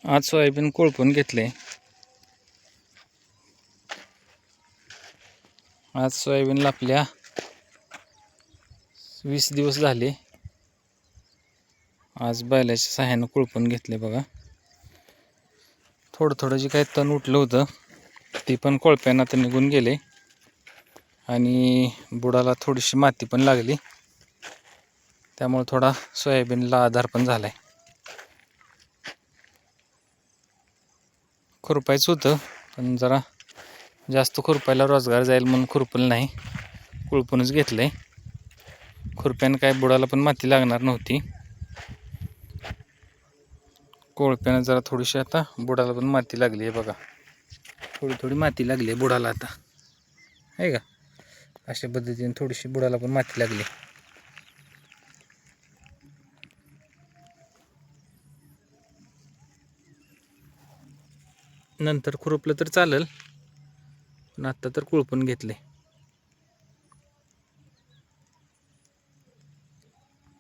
आज सोयाबीन कोळपून घेतले. आज सोयाबीनला आपल्या 20 दिवस झाले. आज बैलाच्या सहाय्यानं कोळपून घेतले बघा. थोडं जे काही तण उठलं होतं ते पण कोळप्यानं आता निघून गेले आणि बुडाला थोडीशी माती पण लागली, त्यामुळे थोडा सोयाबीनला आधार पण झालाय. खुरपायचं होतं पण जरा जास्त खुरपायला रोजगार जाईल म्हणून खुरपलं नाही, कोळपूनच घेतलंय. खुरप्यानं काय बुडाला पण माती लागणार नव्हती. कोळप्यानं जरा थोडीशी आता बुडाला पण माती लागली आहे बघा. थोडी माती लागली आहे बुडाला आता, आहे का. अशा पद्धतीने थोडीशी बुडाला पण माती लागली. नंतर खुरपलं तर चालेल, पण आत्ता तर कोळपून घेतले.